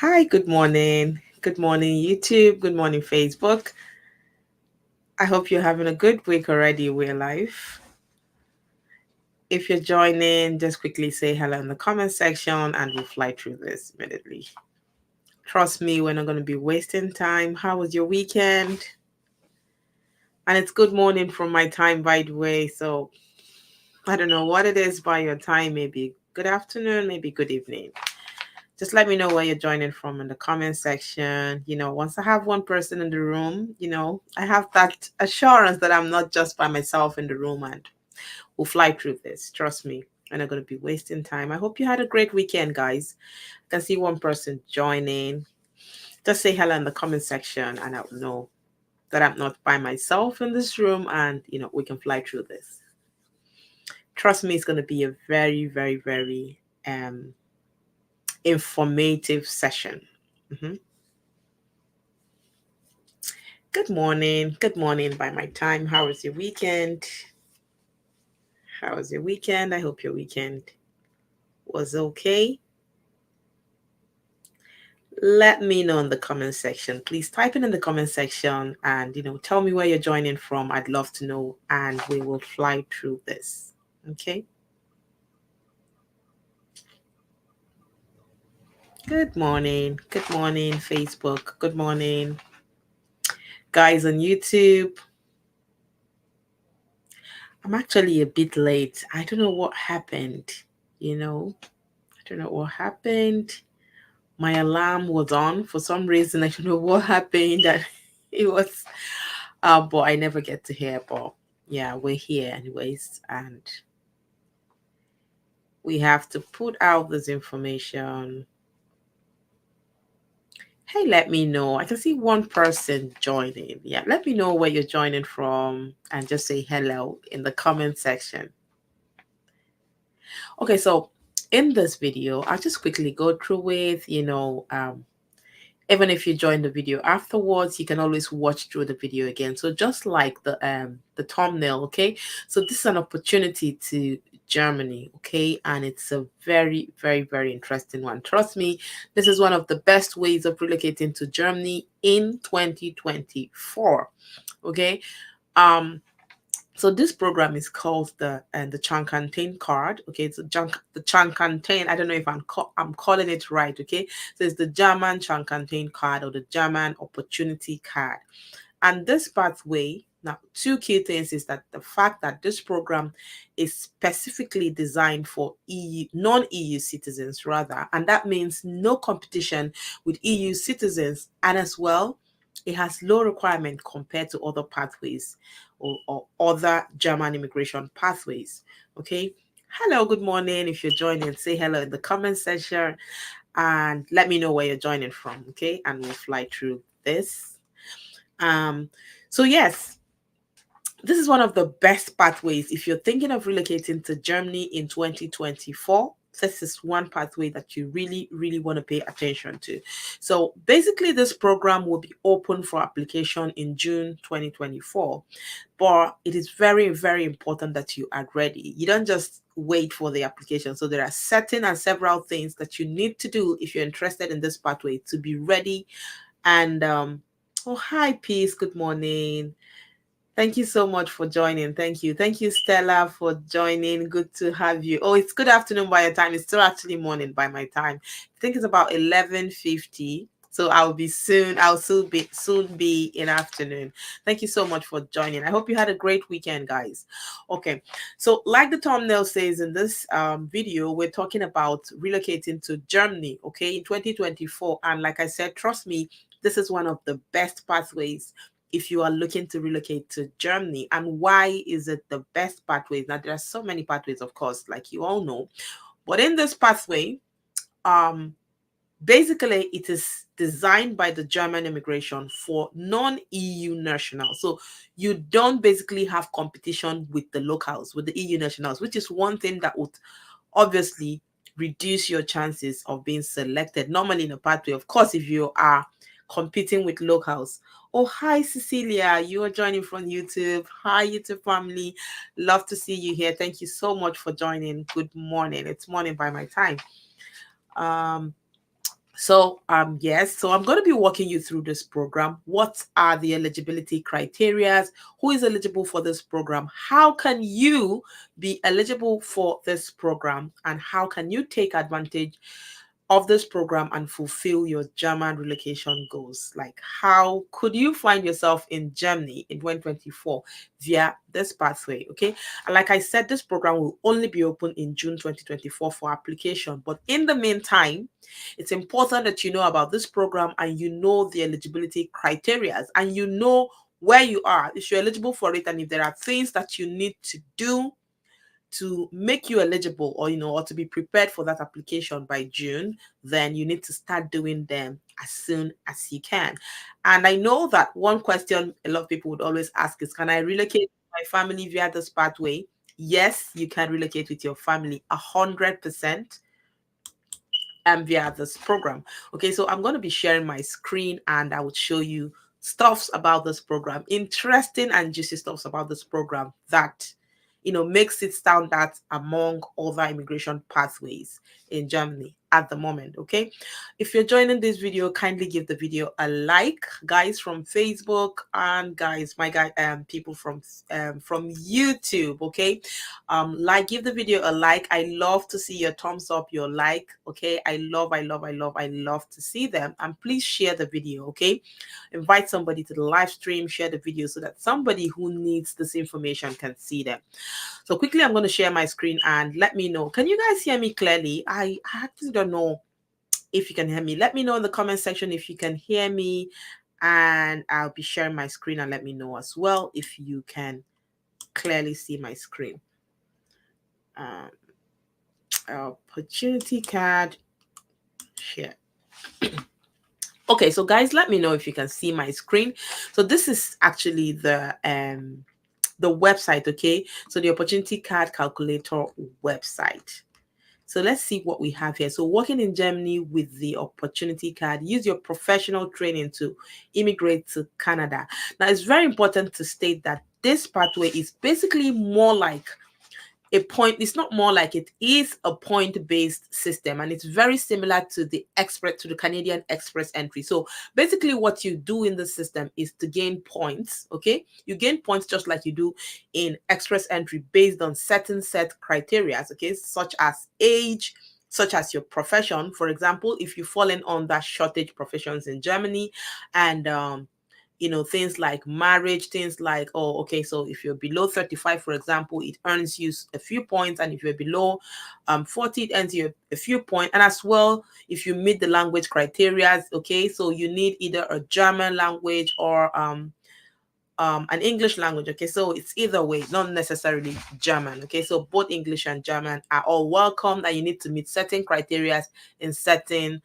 Hi, good morning. Good morning, YouTube. Good morning, Facebook. I hope you're having a good week already. We're live. If you're joining, just quickly say hello in the comment section and we'll fly through this immediately. Trust me, we're not going to be wasting time. How was your weekend? And it's good morning from my time, by the way. So I don't know what it is by your time. Maybe good afternoon, maybe good evening. Just let me know where you're joining from in the comment section. Once I have one person in the room, I have that assurance that I'm not just by myself in the room and we'll fly through this. Trust me, I'm not going to be wasting time. I hope you had a great weekend, guys. I can see one person joining. Just say hello in the comment section and I'll know that I'm not by myself in this room and, we can fly through this. Trust me, it's going to be a very, very, very informative session. Mm-hmm. Good morning. Good morning by my time. How was your weekend? How was your weekend? I hope your weekend was okay. Let me know in the comment section. Please type it in the comment section and, tell me where you're joining from. I'd love to know and we will fly through this. Okay. Good morning. Good morning, Facebook. Good morning, guys on YouTube. I'm actually a bit late. I don't know what happened. I don't know what happened. My alarm was on for some reason. I don't know what happened. That it was, but I never get to hear. But yeah, we're here anyways, and we have to put out this information. Hey, let me know. I can see one person joining. Yeah, let me know where you're joining from, and just say hello in the comment section. Okay, so in this video, I'll just quickly go through with even if you join the video afterwards, you can always watch through the video again. So just like the thumbnail, okay? So this is an opportunity to Germany, okay? And it's a very, very, very interesting one. Trust me, this is one of the best ways of relocating to Germany in 2024, okay? So this program is called the Chancantain card. Okay, it's the Chancantain. I don't know if I'm calling it right. Okay, so it's the German Chancantain card or the German Opportunity card. And this pathway, now two key things is that the fact that this program is specifically designed for EU non-EU citizens rather, and that means no competition with EU citizens, and as well, it has low requirement compared to other pathways or other German immigration pathways. Okay. Hello, good morning. If you're joining, say hello in the comment section and let me know where you're joining from. Okay. And we'll fly through this. So yes, this is one of the best pathways. If you're thinking of relocating to Germany in 2024, this is one pathway that you really, really want to pay attention to. So basically, this program will be open for application in June 2024. But it is very, very important that you are ready. You don't just wait for the application. So there are certain and several things that you need to do if you're interested in this pathway to be ready. And oh, hi, Peace. Good morning. Thank you so much for joining. Thank you. Thank you, Stella, for joining. Good to have you. Oh, it's good afternoon by your time. It's still actually morning by my time. I think it's about 11:50. So I'll soon be in afternoon. Thank you so much for joining. I hope you had a great weekend, guys. Okay. So like the thumbnail says in this video, we're talking about relocating to Germany, okay, in 2024. And like I said, trust me, this is one of the best pathways if you are looking to relocate to Germany. And why is it the best pathways? Now, there are so many pathways, of course, like you all know. But in this pathway, basically, it is designed by the German immigration for non-EU nationals. So you don't basically have competition with the locals, with the EU nationals, which is one thing that would obviously reduce your chances of being selected. Normally in a pathway, of course, if you are competing with locals. Oh, hi, Cecilia. You are joining from YouTube. Hi, YouTube family. Love to see you here. Thank you so much for joining. Good morning. It's morning by my time. Um, Yes, so I'm going to be walking you through this program. What are the eligibility criteria? Who is eligible for this program? How can you be eligible for this program? And how can you take advantage of this program and fulfill your German relocation goals? Like, how could you find yourself in Germany in 2024 via this pathway? Okay. And like I said, this program will only be open in June 2024 for application. But in the meantime, it's important that you know about this program and you know the eligibility criteria and you know where you are, if you're eligible for it, and if there are things that you need to do to make you eligible, or or to be prepared for that application by June, then you need to start doing them as soon as you can. And I know that one question a lot of people would always ask is, can I relocate my family via this pathway? Yes, you can relocate with your family 100% via this program. Okay, so I'm going to be sharing my screen and I would show you stuffs about this program, interesting and juicy stuffs about this program that makes it stand out among other immigration pathways in Germany at the moment. Okay, if you're joining this video, kindly give the video a like, guys from Facebook, and guys, my guy, people from YouTube. Okay, give the video a like. I love to see your thumbs up, your like. Okay, I love to see them. And please share the video. Okay, invite somebody to the live stream, share the video so that somebody who needs this information can see them. So quickly, I'm going to share my screen and let me know, can you guys hear me clearly? I actually don't know if you can hear me. Let me know in the comment section if you can hear me, and I'll be sharing my screen, and let me know as well if you can clearly see my screen. Opportunity card share. Okay, so guys, let me know if you can see my screen. So this is actually the website. Okay, so the opportunity card calculator website. So let's see what we have here. So working in Germany with the opportunity card, use your professional training to immigrate to Canada. Now, it's very important to state that this pathway is basically more like a point. It's not more like, it is a point-based system, and it's very similar to the Canadian express entry. So basically what you do in the system is to gain points. Okay, you gain points just like you do in express entry based on certain set criteria, okay, such as age, such as your profession. For example, if you fall in under shortage professions in Germany, and things like marriage, things like, oh, okay, so if you're below 35, for example, it earns you a few points, and if you're below 40, it earns you a few points. And as well, if you meet the language criteria, okay, so you need either a German language or an English language. Okay, so it's either way, not necessarily German. Okay, so both English and German are all welcome, and you need to meet certain criteria in certain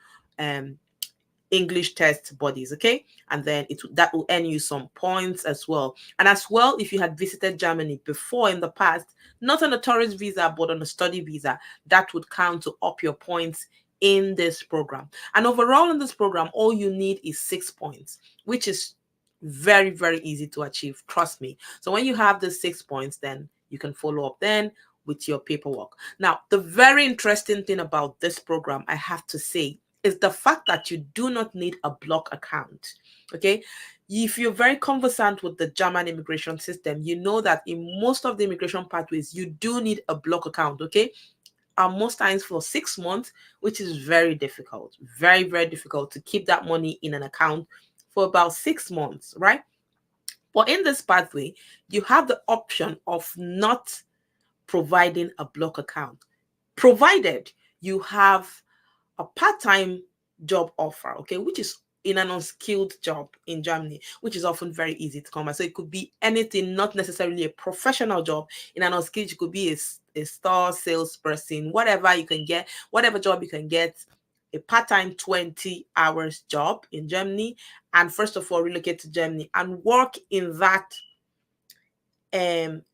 English test bodies. Okay, and then that will earn you some points as well. And as well, if you had visited Germany before in the past, not on a tourist visa but on a study visa, that would count to up your points in this program. And overall in this program, all you need is 6 points, which is very, very easy to achieve, trust me. So when you have the 6 points, then you can follow up then with your paperwork. Now, the very interesting thing about this program, I have to say, is the fact that you do not need a block account. Okay, if you're very conversant with the German immigration system, you know that in most of the immigration pathways you do need a block account. Okay, most times for 6 months, which is very difficult, very, very difficult to keep that money in an account for about 6 months, right? But in this pathway, you have the option of not providing a block account, provided you have a part-time job offer, okay, which is in an unskilled job in Germany, which is often very easy to come by. So it could be anything, not necessarily a professional job. In an unskilled, it could be a store salesperson, whatever you can get, whatever job you can get, a part-time 20 hours job in Germany. And first of all, relocate to Germany and work in that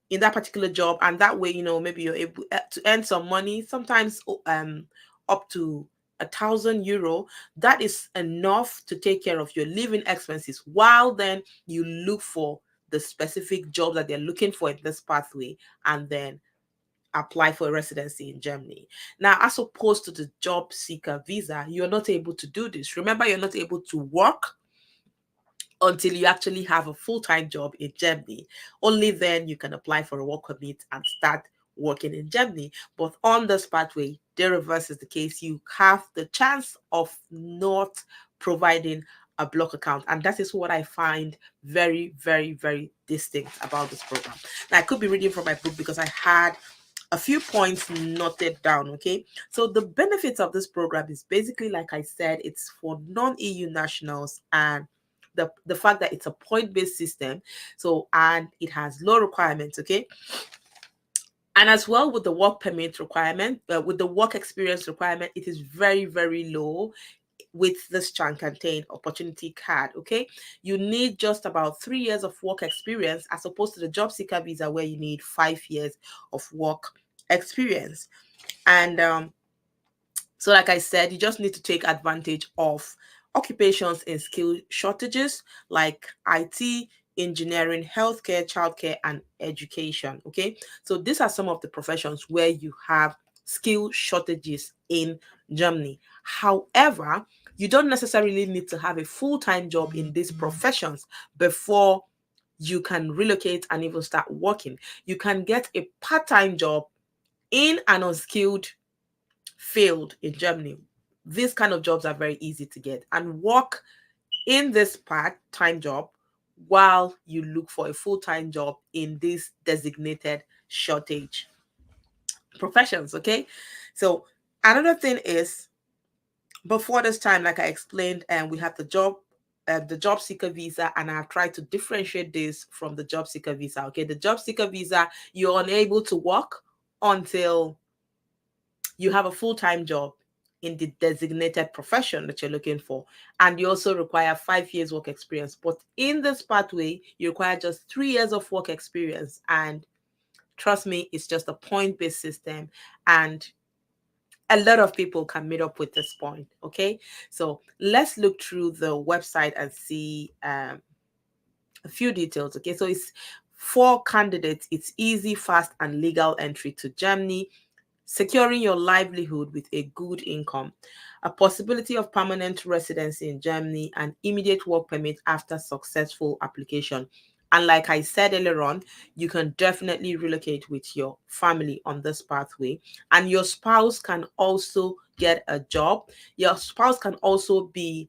particular job, and that way, maybe you're able to earn some money, sometimes up to €1,000. That is enough to take care of your living expenses, while then you look for the specific job that they're looking for in this pathway, and then apply for a residency in Germany. Now, as opposed to the job seeker visa, you're not able to do this. Remember, you're not able to work until you actually have a full-time job in Germany. Only then you can apply for a work permit and start working in Germany. But on this pathway, the reverse is the case. You have the chance of not providing a block account. And that is what I find very, very, very distinct about this program. Now, I could be reading from my book because I had a few points noted down. Okay, so the benefits of this program is basically, like I said, it's for non-EU nationals, and the fact that it's a point-based system, so, and it has low requirements. Okay, and as well with the work permit requirement, with the work experience requirement, it is very, very low with this Chancantain opportunity card. Okay, you need just about 3 years of work experience, as opposed to the job seeker visa where you need 5 years of work experience. And so, like I said, you just need to take advantage of occupations in skill shortages like IT, engineering, healthcare, childcare, and education. Okay, so these are some of the professions where you have skill shortages in Germany. However, you don't necessarily need to have a full-time job in these professions before you can relocate and even start working. You can get a part-time job in an unskilled field in Germany. These kind of jobs are very easy to get, and work in this part-time job while you look for a full-time job in these designated shortage professions. Okay, so another thing is, before this time, like I explained, and we have the job seeker visa, and I've tried to differentiate this from the job seeker visa. Okay, the job seeker visa, you're unable to work until you have a full-time job in the designated profession that you're looking for, and you also require 5 years work experience. But in this pathway, you require just 3 years of work experience, and trust me, it's just a point-based system, and a lot of people can meet up with this point. Okay, so let's look through the website and see a few details. Okay, so it's for candidates, it's easy, fast, and legal entry to Germany, securing your livelihood with a good income, a possibility of permanent residency in Germany, and immediate work permit after successful application. And like I said earlier on, you can definitely relocate with your family on this pathway. And your spouse can also get a job. Your spouse can also be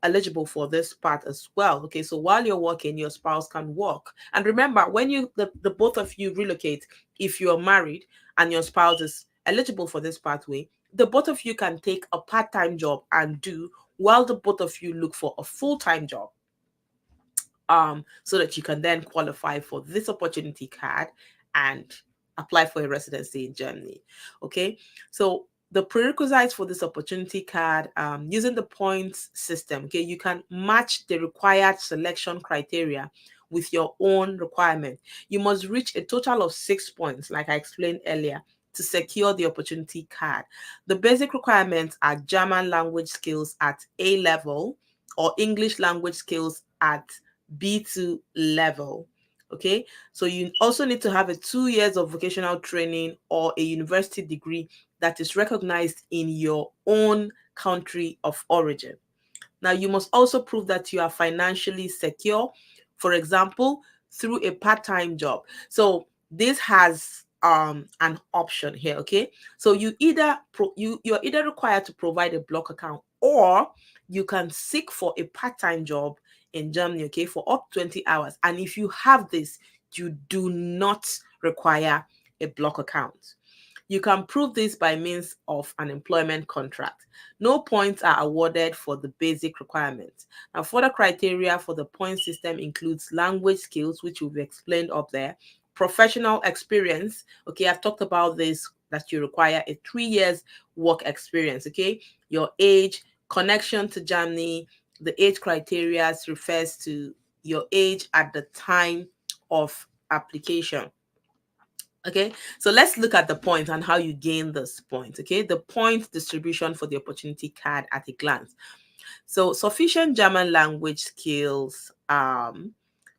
eligible for this part as well. Okay, so while you're working, your spouse can work. And remember, when the both of you relocate, if you're married and your spouse is eligible for this pathway, the both of you can take a part-time job and do, while the both of you look for a full-time job, so that you can then qualify for this opportunity card and apply for a residency in Germany. Okay, so the prerequisites for this opportunity card, using the points system. Okay, you can match the required selection criteria with your own requirement. You must reach a total of 6 points, like I explained earlier, to secure the opportunity card. The basic requirements are German language skills at A level or English language skills at B2 level. Okay, so you also need to have a 2 years of vocational training or a university degree that is recognized in your own country of origin. Now, you must also prove that you are financially secure, for example, through a part-time job. So this has an option here. Okay, so you're either required to provide a block account, or you can seek for a part-time job in Germany, okay, for up to 20 hours. And if you have this, you do not require a block account. You can prove this by means of an employment contract. No points are awarded for the basic requirements. Now, further criteria for the point system includes language skills, which will be explained up there, professional experience. Okay, I've talked about this, that you require a 3 years work experience. Okay, your age, connection to Germany. The age criteria refers to your age at the time of application. Okay, so let's look at the points and how you gain this point. Okay, the point distribution for the opportunity card at a glance. So sufficient German language skills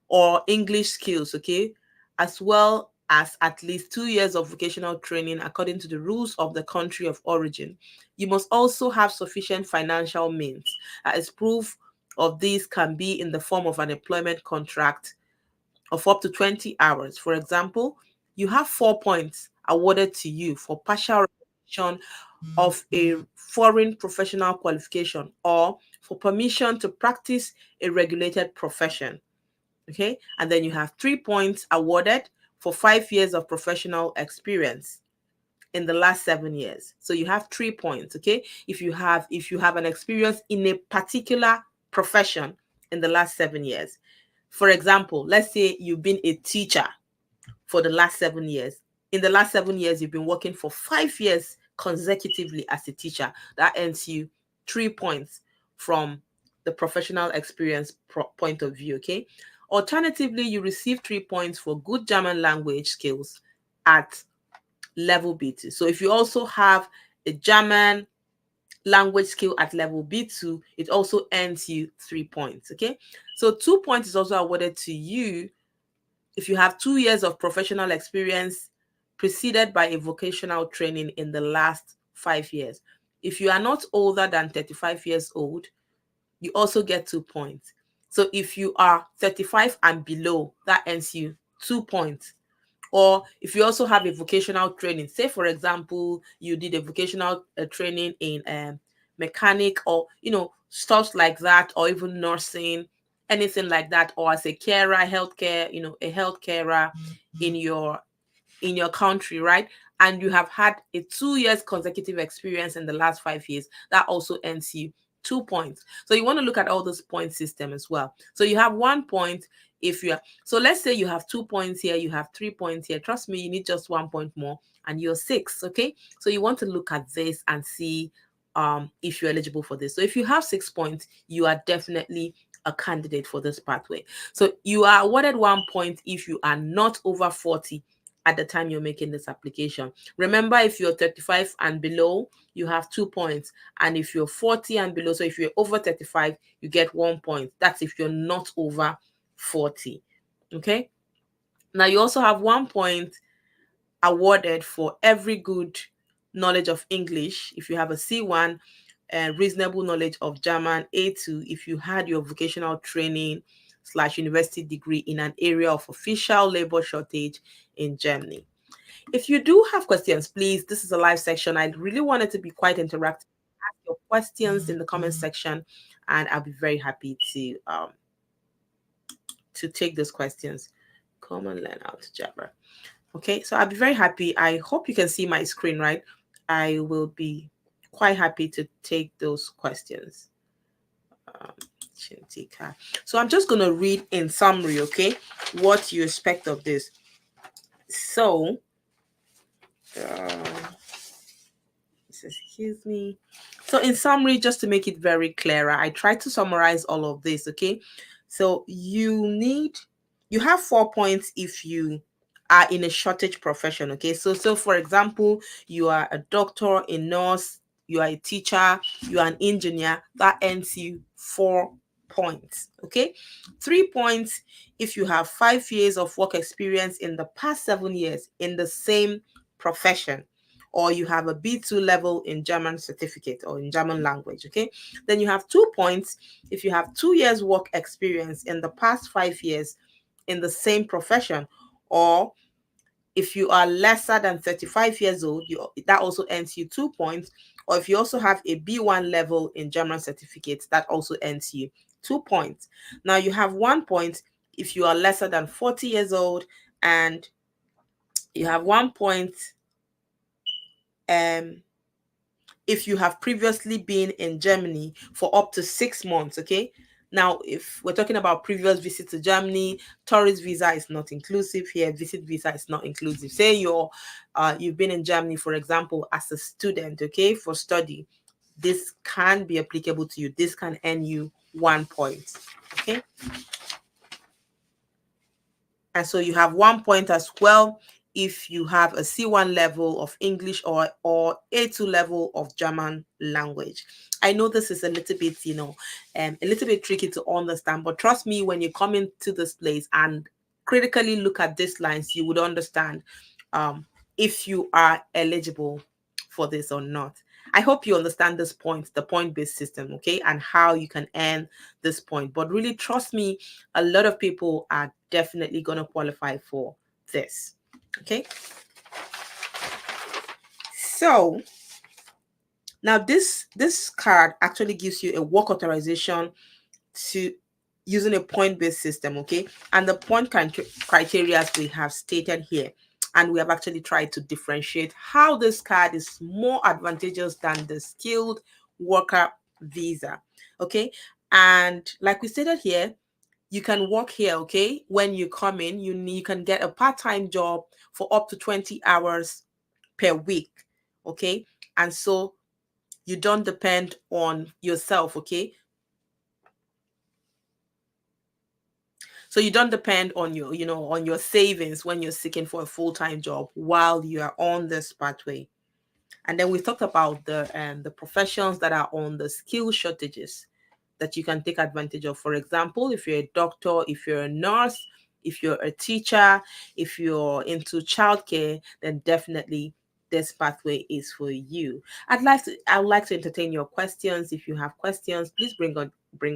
or English skills, okay, as well as at least 2 years of vocational training according to the rules of the country of origin. You must also have sufficient financial means. As proof of this can be in the form of an employment contract of up to 20 hours. For example, you have 4 points awarded to you for partial recognition of a foreign professional qualification or for permission to practice a regulated profession. Okay, and then you have 3 points awarded for 5 years of professional experience in the last 7 years. So you have 3 points. Okay, if you have an experience in a particular profession in the last 7 years. For example, let's say you've been a teacher for the last 7 years. In the last 7 years, you've been working for 5 years consecutively as a teacher. That earns you 3 points from the professional experience point of view. Okay. Alternatively, you receive 3 points for good German language skills at level B2. So if you also have a German language skill at level B2, it also earns you 3 points. Okay. So 2 points is also awarded to you if you have 2 years of professional experience preceded by a vocational training in the last 5 years. If you are not older than 35 years old, you also get 2 points. So if you are 35 and below, that earns you 2 points. Or if you also have a vocational training, say for example, you did a vocational training in mechanic or stuff like that, or even nursing, anything like that, or as a carer, healthcare, a health carer in your country, right? And you have had a 2 years consecutive experience in the last 5 years, that also earns you 2 points. So you want to look at all those point system as well. So you have 1 point if you are, so let's say you have 2 points here, you have 3 points here. Trust me, you need just 1 point more and you're 6. Okay. So you want to look at this and see if you're eligible for this. So if you have 6 points, you are definitely a candidate for this pathway. So you are awarded 1 point if you are not over 40 at the time you're making this application. Remember, if you're 35 and below, you have 2 points. And if you're 40 and below, so if you're over 35, you get 1 point. That's if you're not over 40. Okay. Now you also have 1 point awarded for every good knowledge of English. If you have a C1, reasonable knowledge of German, A2, if you had your vocational training / university degree in an area of official labor shortage in Germany. If you do have questions, please, this is a live section. I really want it to be quite interactive. Ask your questions in the comment section, and I'll be very happy to take those questions. Come and learn how to Jabber. Okay, so I'll be very happy. I hope you can see my screen, right? I will be quite happy to take those questions. So I'm just going to read in summary, okay, what you expect of this. So, excuse me. So in summary, just to make it very clearer, I try to summarize all of this, okay? So you have 4 points if you are in a shortage profession, okay? So for example, you are a doctor, a nurse, you are a teacher, you are an engineer, that earns you 4 points, okay? 3 points if you have 5 years of work experience in the past 7 years in the same profession, or you have a B2 level in German certificate or in German language, okay? Then you have 2 points if you have 2 years work experience in the past 5 years in the same profession, or if you are lesser than 35 years old, that also earns you 2 points. Or if you also have a B1 level in German certificates, that also earns you 2 points. Now you have 1 point if you are lesser than 40 years old, and you have 1 point if you have previously been in Germany for up to 6 months, okay? Now, if we're talking about previous visit to Germany, tourist visa is not inclusive here, visit visa is not inclusive. Say you've been in Germany, for example, as a student, okay, for study. This can be applicable to you. This can earn you 1 point, okay? And so you have 1 point as well if you have a C1 level of English or A2 level of German language. I know this is a little bit, a little bit tricky to understand, but trust me, when you come into this place and critically look at these lines, you would understand if you are eligible for this or not. I hope you understand this point, the point-based system, okay, and how you can earn this point. But really, trust me, a lot of people are definitely going to qualify for this, okay? So now this card actually gives you a work authorization to using a point-based system, okay? And the point criteria we have stated here, and we have actually tried to differentiate how this card is more advantageous than the skilled worker visa, okay? And like we stated here, you can work here, okay? When you come in, you can get a part-time job for up to 20 hours per week, okay? And so you don't depend on yourself, okay? So you don't depend on your, on your savings when you're seeking for a full-time job while you are on this pathway. And then we talked about the professions that are on the skill shortages that you can take advantage of. For example, if you're a doctor, if you're a nurse, if you're a teacher, if you're into childcare, then definitely this pathway is for you. I would like to entertain your questions. If you have questions, please bring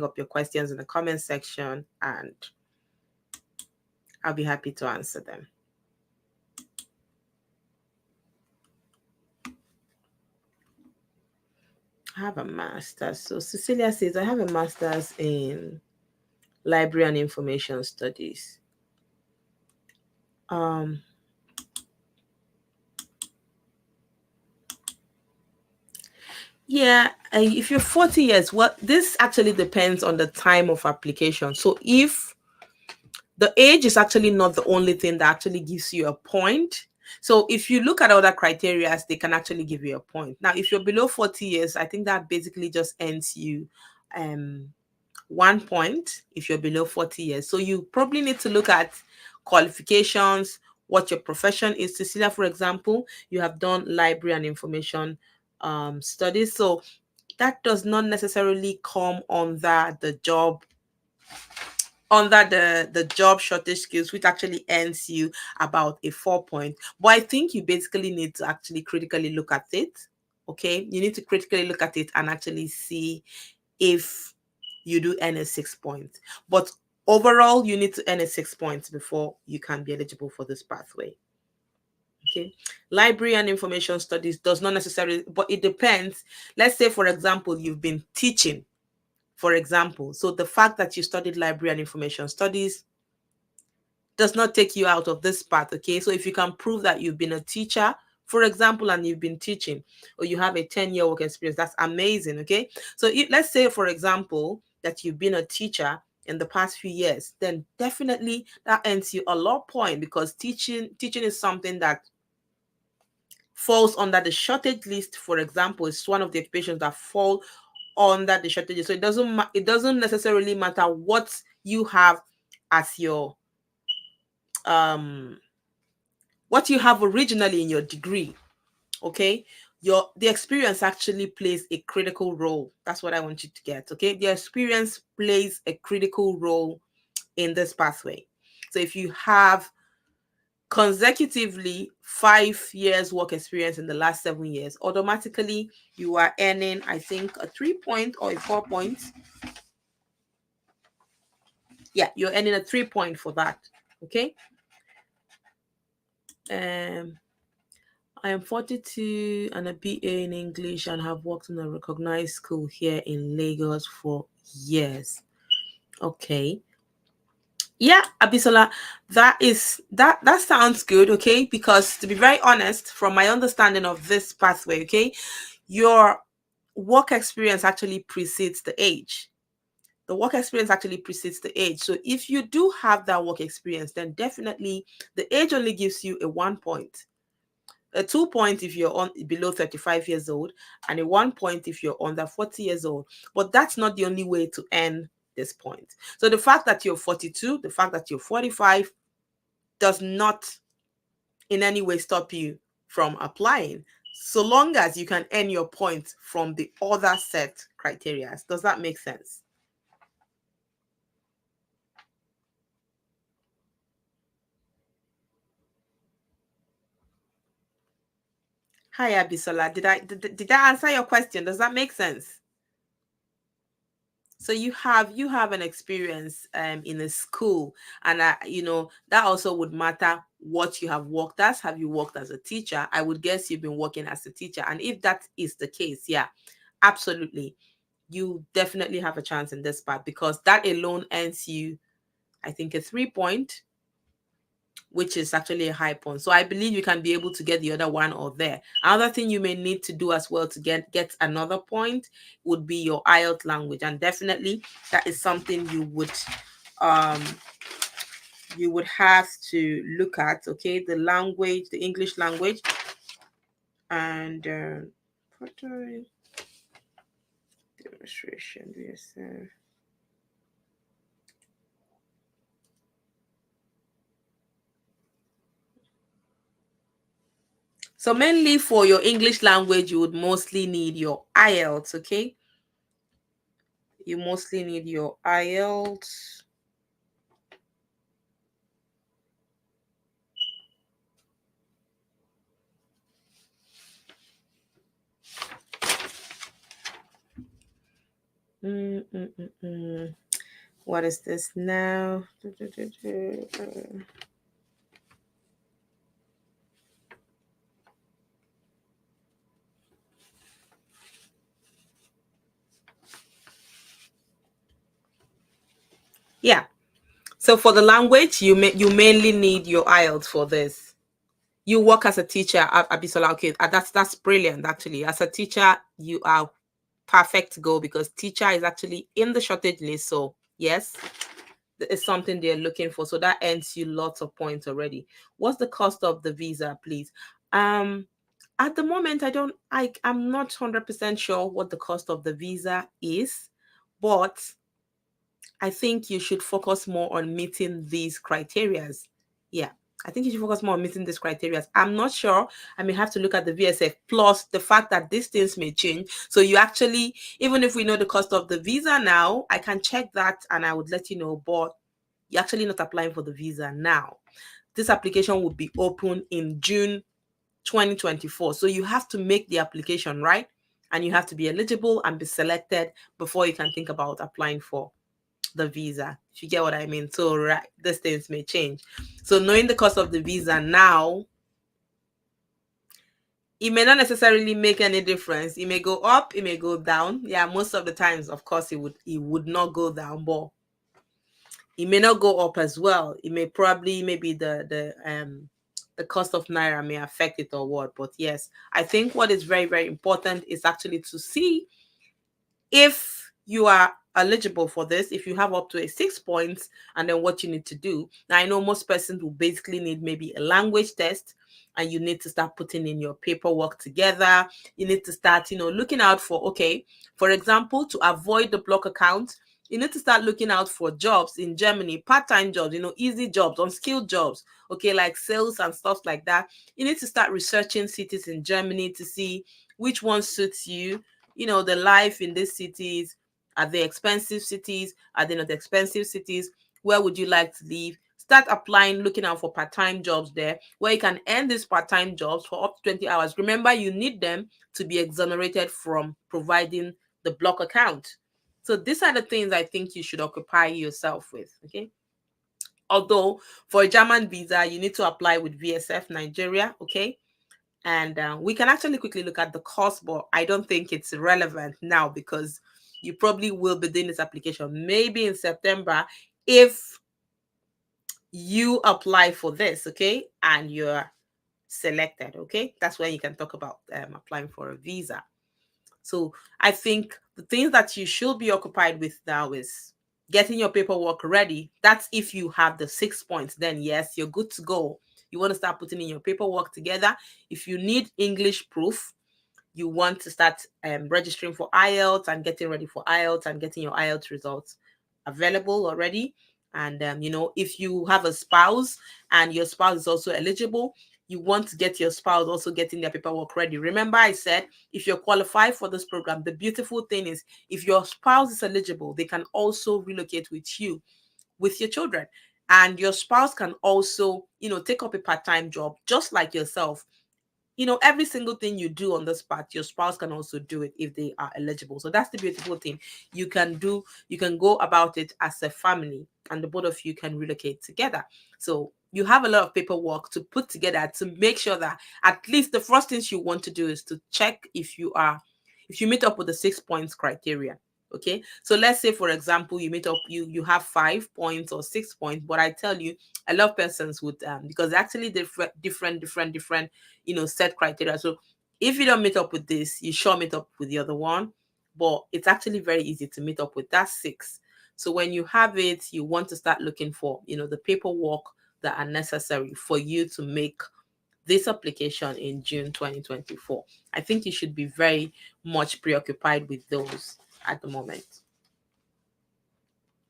up your questions in the comment section, and I'll be happy to answer them. I have a master's. So Cecilia says, I have a master's in library and information studies. Yeah, if you're 40 years, well, this actually depends on the time of application. So if the age is actually not the only thing that actually gives you a point. So if you look at other criteria, they can actually give you a point. Now, if you're below 40 years, I think that basically just ends you 1 point if you're below 40 years. So you probably need to look at qualifications, what your profession is. Cecilia, for example, you have done library and information studies. So that does not necessarily come under the job the job shortage skills, which actually earns you about a 4 point. But I think you basically need to actually critically look at it. Okay, you need to critically look at it and actually see if you do earn a 6 point. But overall, you need to earn a 6 points before you can be eligible for this pathway. Okay, library and information studies does not necessarily, but it depends. Let's say, for example, you've been teaching, for example. So the fact that you studied library and information studies does not take you out of this path, okay? So if you can prove that you've been a teacher, for example, and you've been teaching, or you have a 10-year work experience, that's amazing, okay? So let's say, for example, that you've been a teacher in the past few years, then definitely that earns you a lot point, because teaching is something that falls under the shortage list. For example, it's one of the occupations that fall under the shortage. So it doesn't necessarily matter what you have as your what you have originally in your degree, okay? The experience actually plays a critical role. That's what I want you to get, okay? The experience plays a critical role in this pathway. So if you have consecutively 5 years work experience in the last 7 years, automatically you are earning, I think, a 3 point or a 4 point. Yeah, you're earning a 3 point for that, okay? I am 42 and a BA in English and have worked in a recognized school here in Lagos for years. Okay. Yeah, Abisola, that sounds good, okay? Because to be very honest, from my understanding of this pathway, okay, your work experience actually precedes the age. The work experience actually precedes the age. So if you do have that work experience, then definitely the age only gives you a 1 point. A 2 point if you're on below 35 years old, and a 1 point if you're under 40 years old. But that's not the only way to earn this point. So the fact that you're 42, the fact that you're 45 does not in any way stop you from applying, so long as you can earn your points from the other set criteria. Does that make sense? Hi, Abisola. Did I answer your question? Does that make sense? So you have an experience in a school, and that also would matter what you have worked as. Have you worked as a teacher? I would guess you've been working as a teacher, and if that is the case, yeah, absolutely, you definitely have a chance in this part because that alone earns you, I think, a 3 point, which is actually a high point. So I believe you can be able to get the other one or there. Another thing you may need to do as well to get another point would be your IELTS language. And definitely that is something um you would have to look at, okay? The language, the English language, and demonstration, yes. So mainly for your English language, you would mostly need your IELTS, okay? You mostly need your IELTS. Mm, mm, mm, mm. What is this now? Yeah. So for the language, you mainly need your IELTS for this. You work as a teacher, Abisola. Okay, that's brilliant. Actually, as a teacher, you are perfect to go because teacher is actually in the shortage list. So yes, it's something they're looking for. So that earns you lots of points already. What's the cost of the visa, please? Um, at the moment, I'm not 100% sure what the cost of the visa is, but I think you should focus more on meeting these criterias. Yeah. I think you should focus more on meeting these criteria. I'm not sure. I may have to look at the VSF plus the fact that these things may change. So you actually, even if we know the cost of the visa now, I can check that and I would let you know. But you're actually not applying for the visa now. This application will be open in June 2024. So you have to make the application, right? And you have to be eligible and be selected before you can think about applying for the visa. If you get what I mean. So right, these things may change. So knowing the cost of the visa now, it may not necessarily make any difference. It may go up, it may go down. Yeah, most of the times, of course, it would not go down, but it may not go up as well. It may probably maybe the cost of naira may affect it or what. But yes, I think what is very, very important is actually to see if you are eligible for this, if you have up to a 6 points, and then what you need to do. Now, I know most persons will basically need maybe a language test, and you need to start putting in your paperwork together. You need to start, looking out for, okay, for example, to avoid the block account, you need to start looking out for jobs in Germany, part-time jobs, easy jobs, unskilled jobs, okay, like sales and stuff like that. You need to start researching cities in Germany to see which one suits you, the life in these cities. Are they expensive cities? Are they not expensive cities? Where would you like to live? Start applying, looking out for part-time jobs there where you can earn these part-time jobs for up to 20 hours. Remember, you need them to be exonerated from providing the block account. So these are the things I think you should occupy yourself with, okay? Although for a German visa, you need to apply with VSF Nigeria, okay? And we can actually quickly look at the cost, but I don't think it's relevant now because you probably will be doing this application maybe in September if you apply for this, okay, and you're selected, okay. That's when you can talk about applying for a visa. So I think the things that you should be occupied with now is getting your paperwork ready. That's if you have the 6 points, then yes, you're good to go. You want to start putting in your paperwork together. If you need English proof, you want to start registering for IELTS and getting ready for IELTS and getting your IELTS results available already. And, if you have a spouse and your spouse is also eligible, you want to get your spouse also getting their paperwork ready. Remember, I said if you're qualified for this program, the beautiful thing is if your spouse is eligible, they can also relocate with you, with your children. And your spouse can also, take up a part time job just like yourself every single thing you do on this part, your spouse can also do it if they are eligible. So that's the beautiful thing. You can go about it as a family, and the both of you can relocate together. So you have a lot of paperwork to put together to make sure that at least the first things you want to do is to check if you meet up with the 6 points criteria. Okay, so let's say, for example, you meet up, you have 5 points or 6 points, but I tell you, a lot of persons would, because actually different set criteria. So if you don't meet up with this, you sure meet up with the other one, but it's actually very easy to meet up with that 6. So when you have it, you want to start looking for the paperwork that are necessary for you to make this application in June 2024. I think you should be very much preoccupied with those at the moment.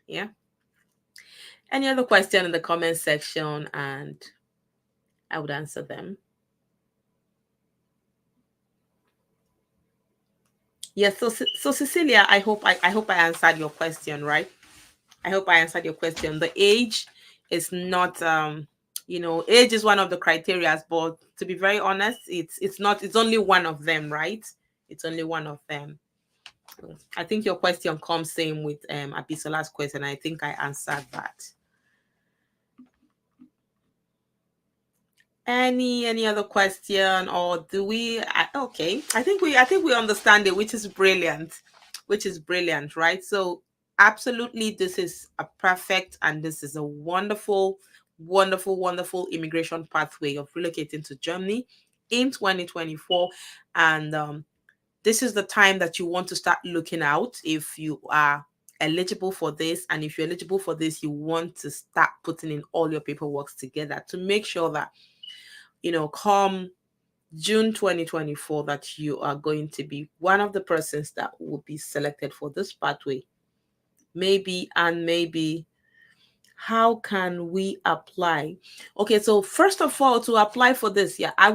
Yeah. Any other question in the comment section, and I would answer them. Yes. So Cecilia, I hope I answered your question, right? I hope I answered your question. The age is not age is one of the criterias, but to be very honest, it's not. It's only one of them, right? It's only one of them. I think your question comes same with Abisola's question. I think I answered that. Any other question, or do we? Okay, I think we understand it, which is brilliant, right? So absolutely, this is a perfect, and this is a wonderful, wonderful, wonderful immigration pathway of relocating to Germany in 2024, and this is the time that you want to start looking out if you are eligible for this. And if you're eligible for this, you want to start putting in all your paperwork together to make sure that come June 2024, that you are going to be one of the persons that will be selected for this pathway. Maybe how can we apply? Okay, so first of all, to apply for this, yeah, I'd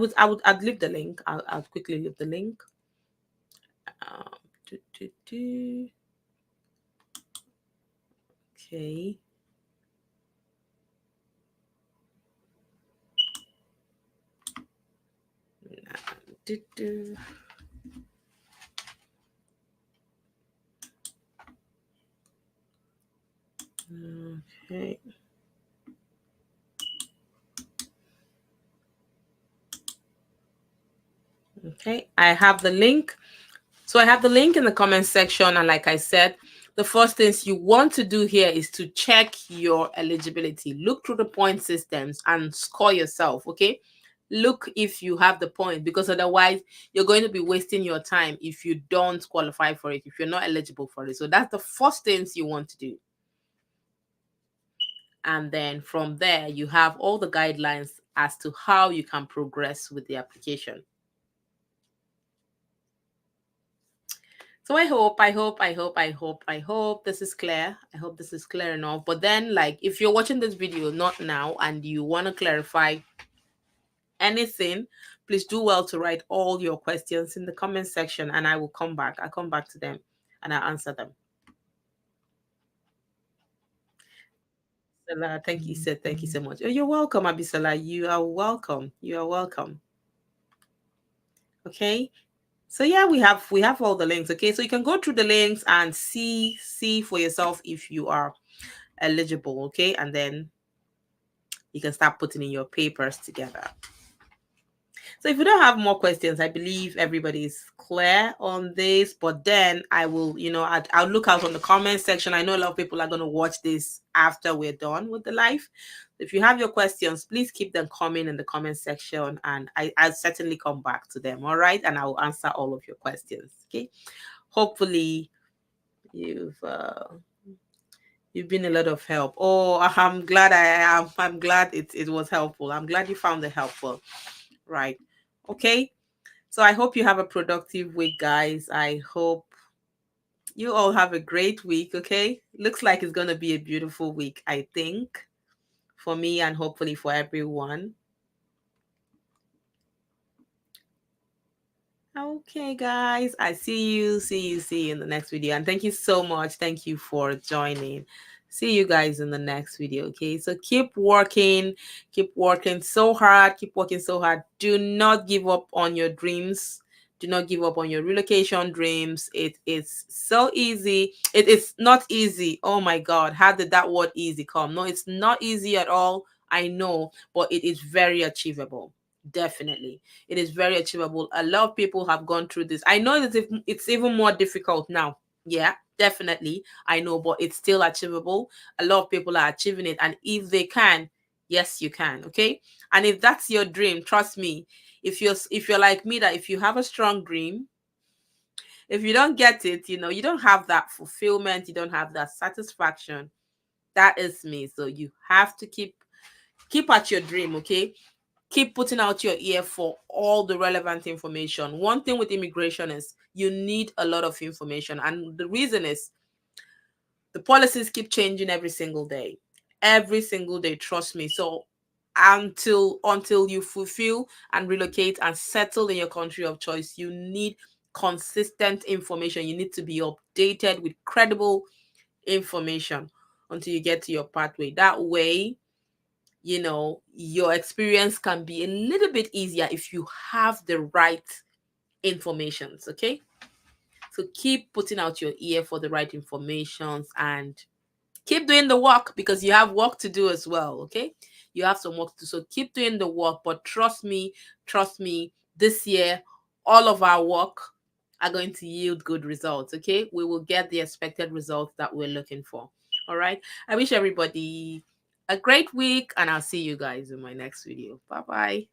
leave the link. I'll quickly leave the link. Do, do, do. Okay. Do, do. Okay. Okay, I have the link. So I have the link in the comment section. And like I said, the first things you want to do here is to check your eligibility. Look through the point systems and score yourself, okay? Look if you have the point, because otherwise you're going to be wasting your time if you don't qualify for it, if you're not eligible for it. So that's the first things you want to do. And then from there, you have all the guidelines as to how you can progress with the application. So I hope this is clear. I hope this is clear enough. But then, like, if you're watching this video not now and you want to clarify anything, please do well to write all your questions in the comment section, and I will come back. I'll come back to them and I'll answer them. Thank you, sir. Thank you so much. Oh, you're welcome, Abisola. You are welcome. You are welcome. Okay. So yeah, we have all the links. Okay, so you can go through the links and see for yourself if you are eligible. Okay, and then you can start putting in your papers together. So if you don't have more questions, I believe everybody's clear on this. But then I will, I'll look out on the comment section. I know a lot of people are going to watch this after we're done with the live. If you have your questions, please keep them coming in the comment section, and I'll certainly come back to them. All right, and I will answer all of your questions. Okay. Hopefully, you've been a lot of help. Oh, I'm glad I'm glad it was helpful. I'm glad you found it helpful. Right. Okay. So I hope you have a productive week, guys. I hope you all have a great week. Okay. Looks like it's going to be a beautiful week, I think, for me and hopefully for everyone. Okay, guys. I see you in the next video. And thank you so much. Thank you for joining. See you guys in the next video. Okay, so keep working so hard, keep working so hard. Do not give up on your dreams. Do not give up on your relocation dreams. It is so easy. It is not easy. Oh my god, how did that word easy come? No, it's not easy at all. I know, but it is very achievable. Definitely, it is very achievable. A lot of people have gone through this. I know that it's even more difficult now. Yeah, definitely, I know, but it's still achievable. A lot of people are achieving it, and if they can, yes, you can. Okay, and if that's your dream, trust me. If you're like me, that if you have a strong dream, if you don't get it, you don't have that fulfillment, you don't have that satisfaction. That is me. So you have to keep at your dream. Okay, keep putting out your ear for all the relevant information. One thing with immigration is you need a lot of information, and the reason is the policies keep changing every single day. Every single day, trust me. So until you fulfill and relocate and settle in your country of choice, you need consistent information. You need to be updated with credible information until you get to your pathway. That way, your experience can be a little bit easier if you have the right informations. Okay, so keep putting out your ear for the right informations and keep doing the work, because you have work to do as well. Okay, you have some work to do, so keep doing the work. But trust me, this year all of our work are going to yield good results. Okay, we will get the expected results that we're looking for. All right, I wish everybody a great week, and I'll see you guys in my next video. Bye bye.